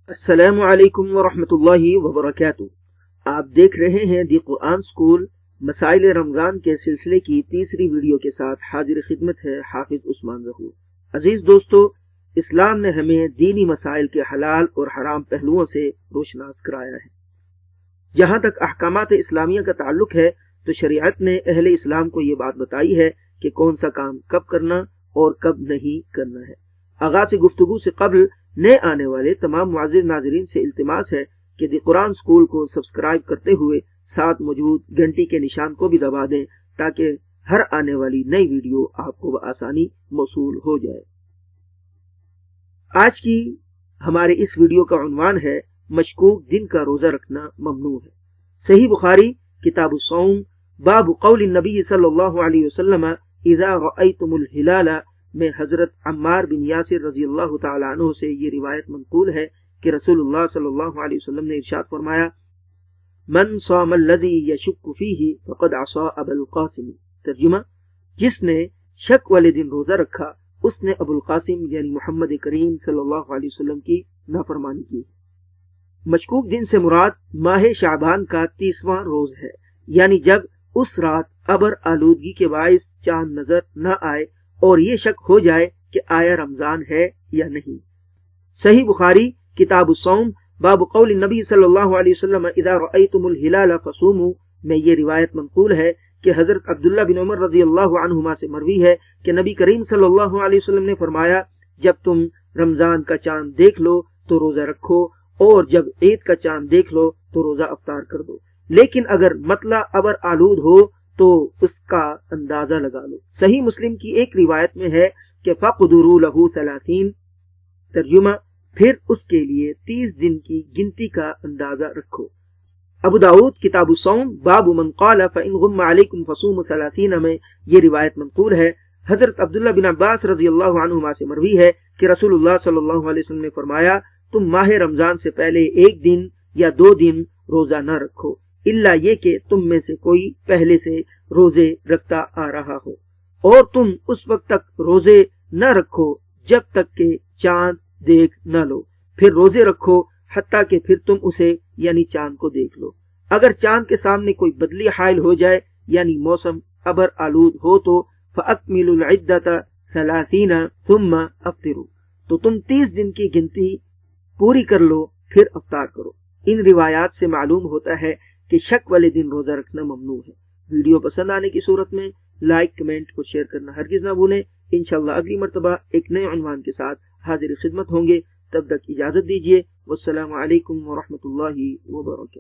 السلام علیکم ورحمۃ اللہ وبرکاتہ۔ آپ دیکھ رہے ہیں دی قرآن اسکول مسائل رمضان کے سلسلے کی تیسری ویڈیو کے ساتھ حاضر خدمت ہے حافظ عثمان ظہور۔ عزیز دوستو، اسلام نے ہمیں دینی مسائل کے حلال اور حرام پہلوؤں سے روشناس کرایا ہے۔ جہاں تک احکامات اسلامیہ کا تعلق ہے تو شریعت نے اہل اسلام کو یہ بات بتائی ہے کہ کون سا کام کب کرنا اور کب نہیں کرنا ہے۔ آغاز گفتگو سے قبل نئے آنے والے تمام معزز ناظرین سے التماس ہے کہ دی قرآن اسکول کو سبسکرائب کرتے ہوئے ساتھ موجود گھنٹی کے نشان کو بھی دبا دیں تاکہ ہر آنے والی نئی ویڈیو آپ کو بآسانی موصول ہو جائے۔ آج کی ہمارے اس ویڈیو کا عنوان ہے مشکوک دن کا روزہ رکھنا ممنوع ہے۔ صحیح بخاری کتاب الصوم باب قول النبی صلی اللہ علیہ وسلم اذا رأیتم الہلال میں حضرت عمار بن یاسر رضی اللہ تعالیٰ عنہ سے یہ روایت منقول ہے کہ رسول اللہ صلی اللہ علیہ وسلم نے ارشاد فرمایا، من صام الذی یشک فیہ فقد عصا ابا القاسم۔ ترجمہ، جس نے شک والے دن روزہ رکھا اس نے ابو القاسم یعنی محمد کریم صلی اللہ علیہ وسلم کی نافرمانی کی۔ مشکوک دن سے مراد ماہ شعبان کا 30واں روز ہے، یعنی جب اس رات ابر آلودگی کے باعث چاند نظر نہ آئے اور یہ شک ہو جائے کہ آیا رمضان ہے یا نہیں۔ صحیح بخاری کتاب الصوم باب قول النبی صلی اللہ علیہ وسلم اذا رأیتم الہلال فصوموا میں یہ روایت منقول ہے کہ حضرت عبداللہ بن عمر رضی اللہ عنہما سے مروی ہے کہ نبی کریم صلی اللہ علیہ وسلم نے فرمایا، جب تم رمضان کا چاند دیکھ لو تو روزہ رکھو اور جب عید کا چاند دیکھ لو تو روزہ افطار کر دو، لیکن اگر مطلع ابر آلود ہو تو اس کا اندازہ لگا لو۔ صحیح مسلم کی ایک روایت میں ہے کہ فَقْدُرُوا لَهُ 30۔ ترجمہ، پھر اس کے لیے 30 دن کی گنتی کا اندازہ رکھو۔ ابو داؤد کتاب الصوم باب من قال فَإِنْ غُمَّ عَلَيْكُمْ فَصُومُوا 30 میں یہ روایت منقول ہے۔ حضرت عبداللہ بن عباس رضی اللہ عنہما سے مروی ہے کہ رسول اللہ صلی اللہ علیہ وسلم نے فرمایا، تم ماہ رمضان سے پہلے 1 دن یا 2 دن روزہ نہ رکھو، الا یہ کہ تم میں سے کوئی پہلے سے روزے رکھتا آ رہا ہو، اور تم اس وقت تک روزے نہ رکھو جب تک کہ چاند دیکھ نہ لو، پھر روزے رکھو حتیٰ کہ پھر تم اسے یعنی چاند کو دیکھ لو۔ اگر چاند کے سامنے کوئی بدلی حائل ہو جائے یعنی موسم ابر آلود ہو تو فَأَكْمِلُوا الْعِدَّةَ 30 ثُمَّ أَفْطِرُوا، تو تم 30 دن کی گنتی پوری کر لو پھر افطار کرو۔ ان روایات سے معلوم ہوتا ہے کہ شک والے دن روزہ رکھنا ممنوع ہے۔ ویڈیو پسند آنے کی صورت میں لائک، کمنٹ اور شیئر کرنا ہرگز نہ بھولیں۔ انشاءاللہ اگلی مرتبہ ایک نئے عنوان کے ساتھ حاضر خدمت ہوں گے، تب تک اجازت دیجیے۔ والسلام علیکم ورحمۃ اللہ وبرکاتہ۔